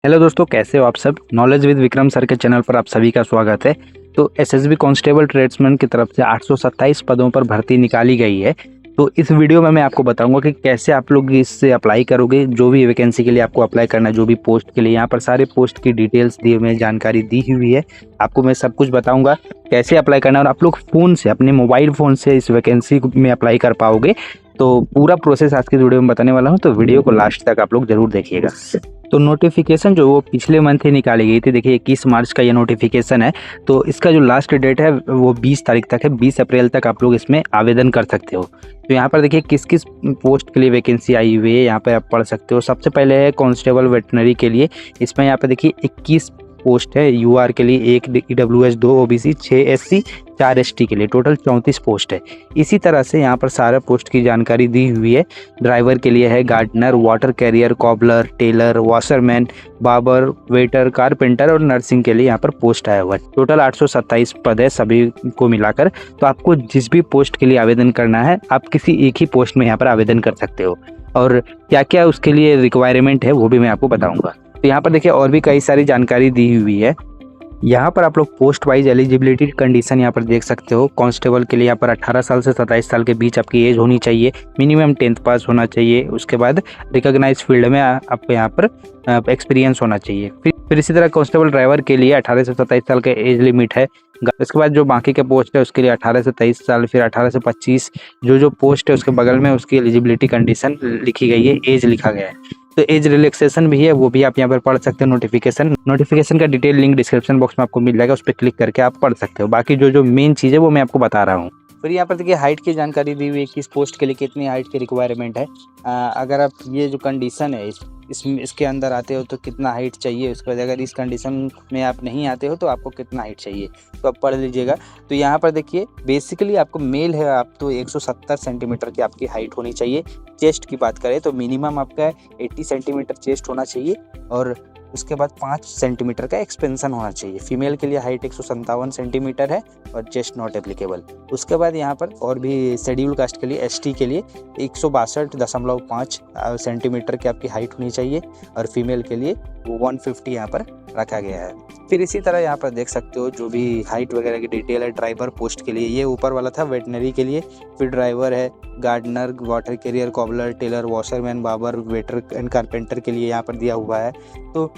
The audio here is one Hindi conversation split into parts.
हेलो दोस्तों, कैसे हो आप सब। नॉलेज विद विक्रम सर के चैनल पर आप सभी का स्वागत है। तो एसएसबी कांस्टेबल ट्रेड्समैन की तरफ से 827 पदों पर भर्ती निकाली गई है। तो इस वीडियो में मैं आपको बताऊंगा कि कैसे आप लोग इससे अप्लाई करोगे। जो भी वैकेंसी के लिए आपको अप्लाई करना है, जो भी पोस्ट के लिए, यहाँ पर सारे पोस्ट की डिटेल्स दी हुई, जानकारी दी हुई है। आपको मैं सब कुछ बताऊंगा कैसे अप्लाई करना है, और आप लोग फ़ोन से, अपने मोबाइल फ़ोन से इस वैकेंसी में अप्लाई कर पाओगे। तो पूरा प्रोसेस आज की वीडियो में बताने वाला हूँ, तो वीडियो को लास्ट तक आप लोग जरूर देखिएगा। तो नोटिफिकेशन जो वो पिछले मंथ ही निकाली गई थी, देखिए 21 मार्च का ये नोटिफिकेशन है। तो इसका जो लास्ट डेट है वो 20 तारीख तक है। 20 अप्रैल तक आप लोग इसमें आवेदन कर सकते हो। तो यहाँ पर देखिए किस किस पोस्ट के लिए वैकेंसी आई हुई है, यहाँ पे आप पढ़ सकते हो। सबसे पहले है कांस्टेबल वेटनरी के लिए। इसमें यहाँ पे देखिए 21 पोस्ट है। यूआर के लिए 1, ईडब्ल्यूएस 2, ओबीसी 6, एससी 4, एसटी के लिए टोटल 34 पोस्ट है। इसी तरह से यहाँ पर सारा पोस्ट की जानकारी दी हुई है। ड्राइवर के लिए है gardener, water carrier, cobbler, tailor, washerman, barber, waiter, carpenter और नर्सिंग के लिए यहाँ पर पोस्ट आया हुआ है। टोटल 827 पद है सभी को मिलाकर। तो आपको जिस भी पोस्ट के लिए आवेदन करना है, आप किसी एक ही पोस्ट में यहाँ पर आवेदन कर सकते हो। और क्या क्या उसके लिए रिक्वायरमेंट है वो भी मैं आपको बताऊंगा। तो यहाँ पर देखिए और भी कई सारी जानकारी दी हुई है। यहाँ पर आप लोग पोस्ट वाइज एलिजिबिलिटी कंडीशन यहाँ पर देख सकते हो। कांस्टेबल के लिए यहाँ पर 18 साल से 27 साल के बीच आपकी एज होनी चाहिए। मिनिमम 10th पास होना चाहिए। उसके बाद रिकॉग्नाइज फील्ड में आपको यहाँ पर एक्सपीरियंस होना चाहिए। फिर इसी तरह कांस्टेबल ड्राइवर के लिए 18 से 27 साल का एज लिमिट है। इसके बाद जो बाकी के पोस्ट है उसके लिए 18 से 23 साल, फिर 18 से 25, जो पोस्ट है उसके बगल में उसकी एलिजिबिलिटी कंडीशन लिखी गई है, एज लिखा गया है। तो एज रिलैक्सेशन भी है, वो भी आप यहाँ पर पढ़ सकते हो। नोटिफिकेशन का डिटेल लिंक डिस्क्रिप्शन बॉक्स में आपको मिल जाएगा, उस पर क्लिक करके आप पढ़ सकते हो। बाकी जो मेन चीज़ है वो मैं आपको बता रहा हूँ। फिर यहाँ पर देखिए हाइट की जानकारी दी हुई है, किस पोस्ट के लिए कितनी हाइट की रिक्वायरमेंट है। अगर आप ये जो कंडीशन है इसके अंदर आते हो तो कितना हाइट चाहिए। उसके बाद अगर इस कंडीशन में आप नहीं आते हो तो आपको कितना हाइट चाहिए, तो आप पढ़ लीजिएगा। तो यहाँ पर देखिए बेसिकली आपको मेल है, आप तो 170 सेंटीमीटर की आपकी हाइट होनी चाहिए। चेस्ट की बात करें तो मिनिमम आपका 80 सेंटीमीटर चेस्ट होना चाहिए, और उसके बाद 5 सेंटीमीटर का एक्सपेंशन होना चाहिए। फीमेल के लिए हाइट 157 सेंटीमीटर है और चेस्ट नॉट एप्लीकेबल। उसके बाद यहाँ पर और भी शेड्यूल कास्ट के लिए, एसटी के लिए 162.5 सेंटीमीटर की आपकी हाइट होनी चाहिए, और फीमेल के लिए 150 यहाँ पर रखा गया है। फिर इसी तरह यहाँ पर देख सकते हो जो भी हाइट वगैरह की डिटेल है। ड्राइवर पोस्ट के लिए ये ऊपर वाला था वेटनरी के लिए। फिर ड्राइवर है, gardener, water carrier, cobbler, tailor, washerman, barber, waiter and carpenter के लिए यहाँ पर दिया हुआ है। तो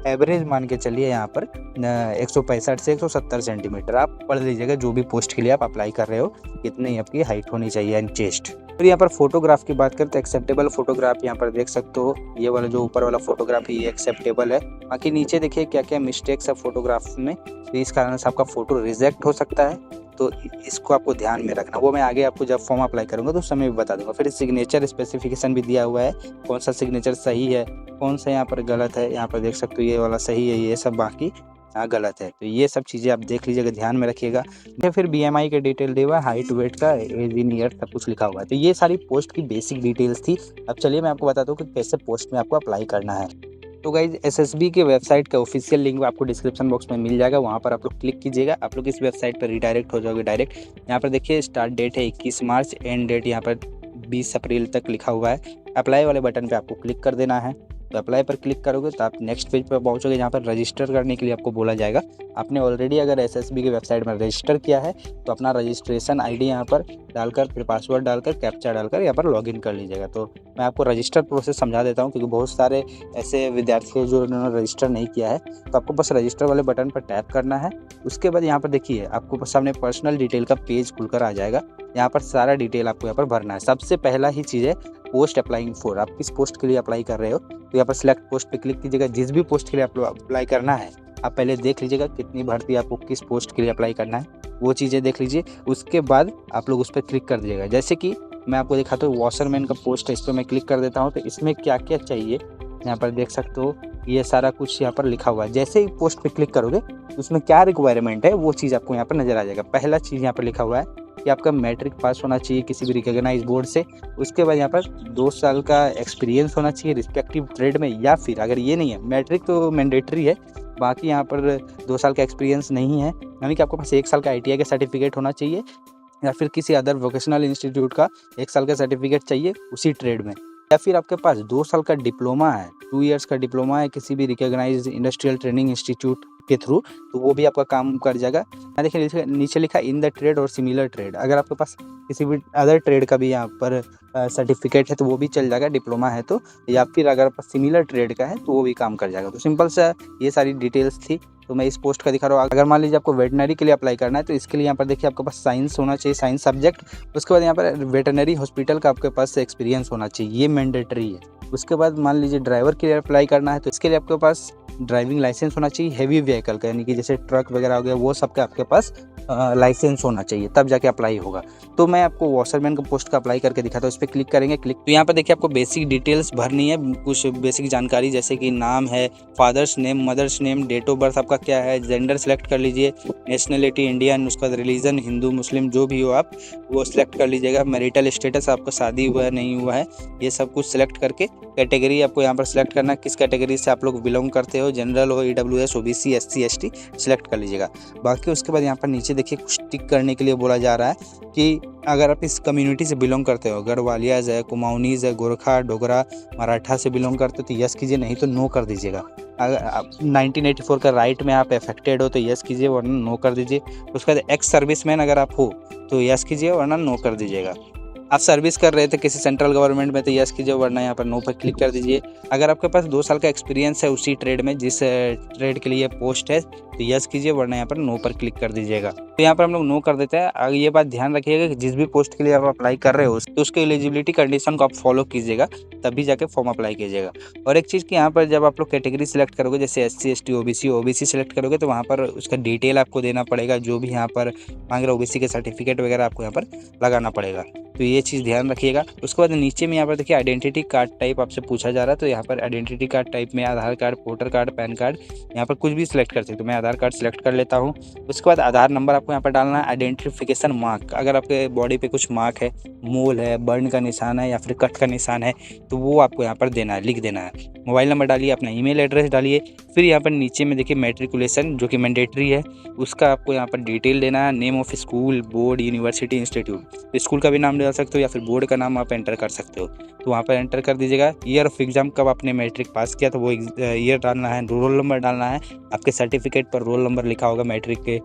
एवरेज मान के चलिए यहाँ पर 165 से 170 सेंटीमीटर आप पढ़ लीजिएगा। जो भी पोस्ट के लिए आप अप्लाई कर रहे हो इतनी आपकी हाइट होनी चाहिए एंड चेस्ट। फिर यहाँ पर फोटोग्राफ की बात करते हैं, एक्सेप्टेबल फोटोग्राफ यहाँ पर देख सकते हो। ये वाला जो ऊपर वाला फोटोग्राफ है ये एक्सेप्टेबल है। बाकी नीचे देखिए क्या क्या मिस्टेक्स है फोटोग्राफ में, तो इस कारण से आपका फोटो रिजेक्ट हो सकता है। तो इसको आपको ध्यान में रखना, वो मैं आगे आपको जब फॉर्म अप्लाई करूंगा तो उस समय भी बता दूंगा। फिर सिग्नेचर स्पेसिफिकेशन भी दिया हुआ है, कौन सा सिग्नेचर सही है, कौन सा यहाँ पर गलत है। यहाँ पर देख सकते हो ये वाला सही है, ये सब बाकी यहाँ गलत है। तो ये सब चीज़ें आप देख लीजिएगा, ध्यान में रखिएगा। फिर बीएमआई के डिटेल दिया हुआ है, हाइट, वेट का, एज इन ईयर सब कुछ लिखा हुआ है। तो ये सारी पोस्ट की बेसिक डिटेल्स थी। अब चलिए मैं आपको बताता हूँ कि कैसे पोस्ट में आपको अप्लाई करना है। तो गाइज एसएसबी के वेबसाइट का ऑफिशियल लिंक आपको डिस्क्रिप्शन बॉक्स में मिल जाएगा, वहाँ पर आप लोग क्लिक कीजिएगा। आप लोग इस वेबसाइट पर रिडायरेक्ट हो जाओगे डायरेक्ट। यहाँ पर देखिए स्टार्ट डेट है 21 मार्च, एंड डेट यहाँ पर 20 अप्रैल तक लिखा हुआ है। अप्लाई वाले बटन पे आपको क्लिक कर देना है। तो अप्लाई पर क्लिक करोगे तो आप नेक्स्ट पेज पर पहुंचोगे, जहाँ पर रजिस्टर करने के लिए आपको बोला जाएगा। आपने ऑलरेडी अगर एसएसबी के वेबसाइट में रजिस्टर किया है तो अपना रजिस्ट्रेशन आईडी यहाँ पर डालकर, फिर पासवर्ड डालकर, कैप्चा डालकर यहाँ पर लॉगिन कर लीजिएगा। तो मैं आपको रजिस्टर प्रोसेस समझा देता हूँ, क्योंकि बहुत सारे ऐसे विद्यार्थी हैं जो उन्होंने रजिस्टर नहीं किया है। तो आपको बस रजिस्टर वाले बटन पर टैप करना है। उसके बाद यहाँ पर देखिए आपको सामने पर्सनल डिटेल का पेज खुलकर आ जाएगा। यहाँ पर सारा डिटेल आपको यहाँ पर भरना है। सबसे पहला ही चीज़ है पोस्ट अप्लाइंग फॉर, आप किस पोस्ट के लिए अप्लाई कर रहे हो। तो यहाँ पर सिलेक्ट पोस्ट पे क्लिक कीजिएगा। जिस भी पोस्ट के लिए आपको अप्लाई करना है आप पहले देख लीजिएगा कितनी भर्ती आपको किस पोस्ट के लिए अप्लाई करना है, वो चीज़ें देख लीजिए। उसके बाद आप लोग उस पर क्लिक कर दीजिएगा। जैसे कि मैं आपको दिखाता हूँ वॉशरमैन का पोस्ट है, इस पर मैं क्लिक कर देता हूँ। तो इसमें क्या क्या चाहिए यहाँ पर देख सकते हो, ये सारा कुछ यहाँ पर लिखा हुआ है। जैसे ही पोस्ट पे क्लिक करोगे उसमें क्या रिक्वायरमेंट है वो चीज़ आपको यहाँ पर नजर आ जाएगा। पहला चीज़ यहाँ पर लिखा हुआ है कि आपका मैट्रिक पास होना चाहिए किसी भी रिकॉग्नाइज बोर्ड से। उसके बाद यहाँ पर 2 साल का एक्सपीरियंस होना चाहिए रिस्पेक्टिव ट्रेड में, या फिर अगर ये नहीं है, मैट्रिक तो मैंडेटरी है, बाकी यहाँ पर 2 साल का एक्सपीरियंस नहीं है, यानी कि आपके पास 1 साल का आईटीआई का सर्टिफिकेट होना चाहिए, या फिर किसी अदर वोकेशनल इंस्टीट्यूट का 1 साल का सर्टिफिकेट चाहिए उसी ट्रेड में। या फिर आपके पास 2 साल का डिप्लोमा है, 2 इयर्स का डिप्लोमा है किसी भी रिकॉग्नाइज्ड इंडस्ट्रियल ट्रेनिंग इंस्टीट्यूट के थ्रू, तो वो भी आपका काम कर जाएगा। यहाँ देखिए नीचे लिखा इन द ट्रेड और सिमिलर ट्रेड, अगर आपके पास किसी भी अदर ट्रेड का भी यहाँ पर सर्टिफिकेट है तो वो भी चल जाएगा, डिप्लोमा है तो, या फिर अगर आपका सिमिलर ट्रेड का है तो वो भी काम कर जाएगा। तो सिंपल सा ये सारी डिटेल्स थी, तो मैं इस पोस्ट का दिखा रहा हूँ। अगर मान लीजिए आपको वेटनरी के लिए अप्लाई करना है तो इसके लिए यहाँ पर देखिए आपके पास साइंस होना चाहिए, साइंस सब्जेक्ट। उसके बाद यहाँ पर वेटनरी हॉस्पिटल का आपके पास एक्सपीरियंस होना चाहिए, ये मैंडेटरी है। उसके बाद मान लीजिए ड्राइवर के लिए अप्लाई करना है तो इसके लिए आपके पास ड्राइविंग लाइसेंस होना चाहिए हेवी व्हीकल का, यानी कि जैसे ट्रक वगैरह हो गया, वो सब का आपके पास लाइसेंस होना चाहिए, तब जाके अप्लाई होगा। तो मैं आपको वॉशरमैन का पोस्ट का अप्लाई करके दिखाता हूँ। इस पर क्लिक करेंगे, क्लिक तो यहाँ पर देखिए आपको बेसिक डिटेल्स भरनी है, कुछ बेसिक जानकारी जैसे कि नाम है, father's name, mother's name, date of birth आपका क्या है, जेंडर सेलेक्ट कर लीजिए, नेशनलिटी इंडियन, उसका रिलीजन हिंदू मुस्लिम जो भी हो आप वो सिलेक्ट कर लीजिएगा, मैरिटल स्टेटस आपका शादी हुआ है नहीं हुआ है, ये सब कुछ सिलेक्ट करके कैटेगरी आपको यहाँ पर सिलेक्ट करना है, किस कैटेगरी से आप लोग बिलोंग करते हो, जनरल हो, EWS, OBC, SC, ST select कर लीजिएगा। बाकी उसके बाद यहाँ पर नीचे देखिए कुछ टिक करने के लिए बोला जा रहा है कि अगर आप इस कम्युनिटी से बिलोंग करते हो, गढ़वालियाज है, कुमाऊनीज है, गोरखा, डोगरा, मराठा से बिलोंग करते हो तो यस कीजिए, नहीं तो नो कर दीजिएगा। अगर 1984 का राइट में आप अफेक्टेड हो तो यस कीजिए वरना नो कर दीजिए। उसके बाद एक्स सर्विसमैन अगर आप हो तो यस कीजिए वरना नो कर दीजिएगा। आप सर्विस कर रहे थे किसी सेंट्रल गवर्नमेंट में तो यस कीजिए वरना यहाँ पर नो पर क्लिक कर दीजिए। अगर आपके पास 2 साल का एक्सपीरियंस है उसी ट्रेड में जिस ट्रेड के लिए पोस्ट है तो यस कीजिए वरना यहाँ पर नो पर क्लिक कर दीजिएगा। तो यहाँ पर हम लोग नो कर देते हैं। आगे ये बात ध्यान रखिएगा कि जिस भी पोस्ट के लिए आप अप्लाई कर रहे हो तो उसके एलिजिबिलिटी कंडीशन को आप फॉलो कीजिएगा, तभी जाके फॉर्म अप्लाई कीजिएगा। और एक चीज़ कि यहाँ पर जब आप लोग कैटेगरी सिलेक्ट करोगे जैसे SC, ST, OBC सिलेक्ट करोगे तो वहाँ पर उसका डिटेल आपको देना पड़ेगा, जो भी यहाँ पर मांग रहे OBC के सर्टिफिकेट वगैरह आपको यहाँ पर लगाना पड़ेगा, तो ये चीज़ ध्यान रखिएगा। उसके बाद नीचे में यहाँ पर देखिए आइडेंटिटी कार्ड टाइप आपसे पूछा जा रहा है, तो यहाँ पर आइडेंटिटी कार्ड टाइप में Aadhaar card, voter card, PAN card, यहाँ पर कुछ भी सिलेक्ट कर सकते हो। तो मैं आधार कार्ड सिलेक्ट कर लेता हूँ। उसके बाद आधार नंबर आपको यहाँ पर डालना है। आइडेंटिफिकेशन मार्क, अगर आपके बॉडी पे कुछ मार्क है, मोल है, बर्न का निशान है या फिर कट का निशान है तो वो आपको यहाँ पर देना है, लिख देना है। मोबाइल नंबर डालिए, अपना ईमेल एड्रेस डालिए। फिर यहाँ पर नीचे में देखिए मैट्रिकुलेशन जो कि मैंडेटरी है, उसका आपको यहाँ पर डिटेल देना है। Name of school, board, university, institute, school का भी नाम डाल सकते हो या फिर बोर्ड का नाम आप एंटर कर सकते हो, तो वहाँ पर एंटर कर दीजिएगा। ईयर ऑफ एग्जाम, कब आपने मैट्रिक पास किया तो वो ईयर डालना है। रोल नंबर डालना है, आपके सर्टिफिकेट पर रोल नंबर लिखा होगा मैट्रिक के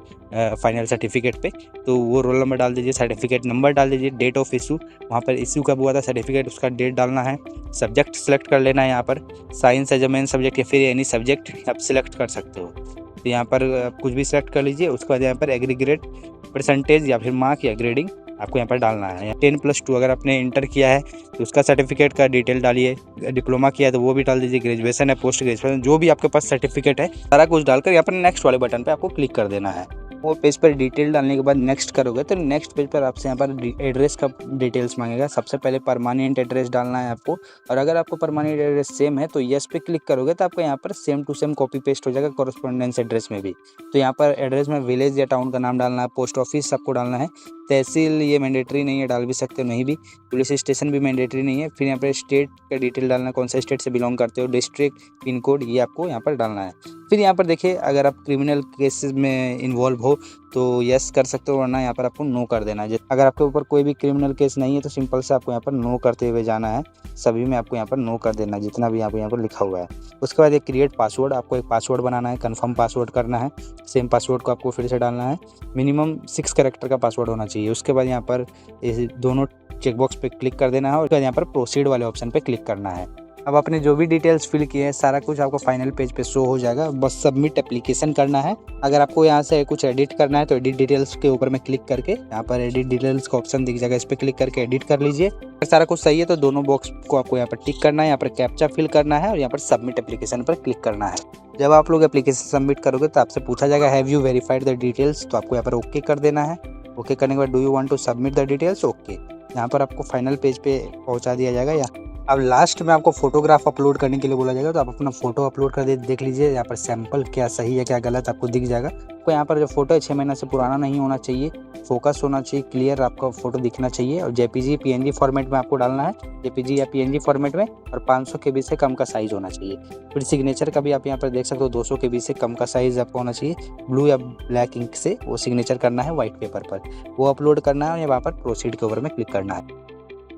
फाइनल सर्टिफिकेट पे, तो वो रोल नंबर डाल दीजिए। सर्टिफिकेट नंबर डाल दीजिए। डेट ऑफ इशू, वहाँ पर इशू कब हुआ था सर्टिफिकेट उसका डेट डालना है। सब्जेक्ट सेलेक्ट कर लेना है, यहाँ पर science as a main subject या फिर एनी सब्जेक्ट आप सिलेक्ट कर सकते हो, तो यहाँ पर आप कुछ भी सिलेक्ट कर लीजिए। उसके बाद यहाँ पर एग्रीगेट परसेंटेज या फिर मार्क या ग्रेडिंग आपको यहाँ पर डालना है। 10+2 अगर आपने इंटर किया है तो उसका सर्टिफिकेट का डिटेल डालिए। डिप्लोमा किया है तो वो भी डाल दीजिए। ग्रेजुएशन है, पोस्ट ग्रेजुएशन, जो भी आपके पास सर्टिफिकेट है सारा कुछ डालकर यहाँ पर नेक्स्ट वाले बटन पे आपको क्लिक कर देना है। वो पेज पर डिटेल डालने के बाद नेक्स्ट करोगे तो नेक्स्ट पेज पर आपसे यहाँ पर एड्रेस का डिटेल्स मांगेगा। सबसे पहले परमानेंट एड्रेस डालना है आपको, और अगर आपको परमानेंट एड्रेस सेम है तो यस पे क्लिक करोगे तो आपको यहाँ पर same to same copy paste हो जाएगा कॉरेस्पॉन्डेंस एड्रेस में भी। तो यहाँ पर एड्रेस में विलेज या टाउन का नाम डालना है। पोस्ट ऑफिस आपको डालना है। तहसील ये मैंडेटरी नहीं है, डाल भी सकते हो, नहीं भी। पुलिस स्टेशन भी मैंडेटरी नहीं है। फिर यहाँ पर स्टेट का डिटेल डालना है, कौन सा स्टेट से बिलोंग करते हो, डिस्ट्रिक्ट, पिन कोड, ये आपको यहाँ पर डालना है। फिर यहाँ पर देखिए अगर आप क्रिमिनल केसेस में इन्वॉल्व हो तो यस कर सकते हो, वरना यहाँ पर आपको नो कर देना है। अगर आपके ऊपर कोई भी क्रिमिनल केस नहीं है तो सिंपल से आपको यहाँ पर नो करते हुए जाना है। सभी में आपको यहाँ पर नो कर देना है, जितना भी यहाँ पर लिखा हुआ है। उसके बाद एक क्रिएट पासवर्ड, आपको एक पासवर्ड बनाना है, कंफर्म पासवर्ड करना है। सेम पासवर्ड को आपको फिर से डालना है। मिनिमम 6 कैरेक्टर का पासवर्ड होना चाहिए। उसके बाद यहाँ पर दोनों चेकबॉक्स पे क्लिक कर देना है और उसके बाद यहाँ पर प्रोसीड वाले ऑप्शन पे क्लिक करना है। अब आपने जो भी डिटेल्स फिल किए हैं सारा कुछ आपको फाइनल पेज पे शो हो जाएगा। बस सबमिट एप्लीकेशन करना है। अगर आपको यहाँ से कुछ एडिट करना है तो एडिट डिटेल्स के ऊपर में क्लिक करके यहाँ पर एडिट डिटेल्स का ऑप्शन दिख जाएगा, इस पर क्लिक करके एडिट कर लीजिए। अगर सारा कुछ सही है तो दोनों बॉक्स को आपको यहाँ पर टिक करना है, यहाँ पर कैप्चा फिल करना है और यहाँ पर सबमिट एप्लीकेशन पर क्लिक करना है। जब आप लोग एप्लीकेशन सबमिट करोगे तो आपसे पूछा जाएगा have you verified the details, तो आपको यहाँ पर ओके कर देना है। ओके करने के बाद do you want to submit the details, okay. यहाँ पर आपको फाइनल पेज पे पहुँचा दिया जाएगा। या अब लास्ट में आपको फोटोग्राफ अपलोड करने के लिए बोला जाएगा, तो आप अपना फोटो अपलोड कर देख लीजिए। यहाँ पर सैंपल क्या सही है क्या गलत आपको दिख जाएगा। आपको यहाँ पर जो फोटो है 6 महीना से पुराना नहीं होना चाहिए, फोकस होना चाहिए, क्लियर आपका फोटो दिखना चाहिए और JPG PNG फॉर्मेट में आपको डालना है, JPG या PNG फॉर्मेट में, और 500 KB से कम का साइज होना चाहिए। फिर सिग्नेचर का भी आप यहाँ पर देख सकते हो 200 KB से कम का साइज आपको होना चाहिए। ब्लू या ब्लैक इंक से वो सिग्नेचर करना है व्हाइट पेपर पर, वो अपलोड करना है और यहाँ पर प्रोसीड के ऊपर में क्लिक करना है।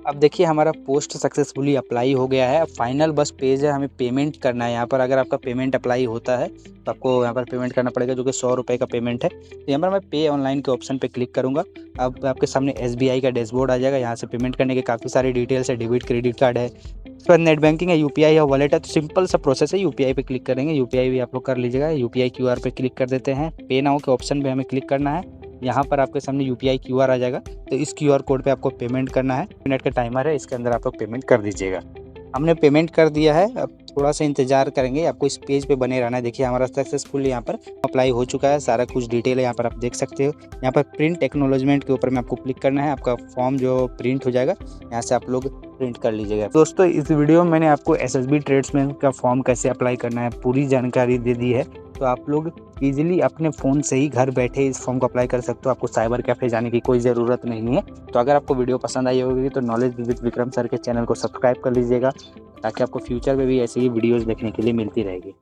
अब देखिए हमारा पोस्ट सक्सेसफुली अप्लाई हो गया है। अब फाइनल बस पेज है, हमें पेमेंट करना है। यहाँ पर अगर आपका पेमेंट अप्लाई होता है तो आपको यहाँ पर पेमेंट करना पड़ेगा, जो कि 100 रुपये का पेमेंट है। तो यहाँ पर मैं पे ऑनलाइन के ऑप्शन पे क्लिक करूँगा। अब आपके सामने SBI का डैशबोर्ड आ जाएगा। यहाँ से पेमेंट करने के काफ़ी सारी डिटेल्स है, डेबिट क्रेडिट कार्ड है, उसके बाद नेट बैंकिंग है, UPI या वॉलेट है। तो सिंपल सा प्रोसेस है, UPI पे क्लिक करेंगे। UPI भी आप लोग कर लीजिएगा। UPI QR पे क्लिक कर देते हैं। पे नाउ के ऑप्शन पे हमें क्लिक करना है। यहाँ पर आपके सामने UPI QR आ जाएगा, तो इस QR कोड पे आपको पेमेंट करना है। मिनट का टाइमर है, इसके अंदर आप लोग पेमेंट कर दीजिएगा। हमने पेमेंट कर दिया है। अब थोड़ा सा इंतजार करेंगे, आपको इस पेज पे बने रहना है। देखिए हमारा सक्सेसफुल यहाँ पर अप्लाई हो चुका है, सारा कुछ डिटेल है यहाँ पर आप देख सकते हो। यहाँ पर प्रिंट एक्नॉलेजमेंट के ऊपर में आपको क्लिक करना है, आपका फॉर्म जो प्रिंट हो जाएगा यहाँ से आप लोग प्रिंट कर लीजिएगा। दोस्तों इस वीडियो में मैंने आपको SSB ट्रेड्समैन का फॉर्म कैसे अप्लाई करना है पूरी जानकारी दे दी है। तो आप लोग ईजिली अपने फ़ोन से ही घर बैठे इस फॉर्म को अप्लाई कर सकते हो। आपको साइबर कैफ़े जाने की कोई ज़रूरत नहीं है। तो अगर आपको वीडियो पसंद आई होगी तो नॉलेज विद विक्रम सर के चैनल को सब्सक्राइब कर लीजिएगा, ताकि आपको फ्यूचर में भी ऐसी ही वीडियोज़ देखने के लिए मिलती रहेगी।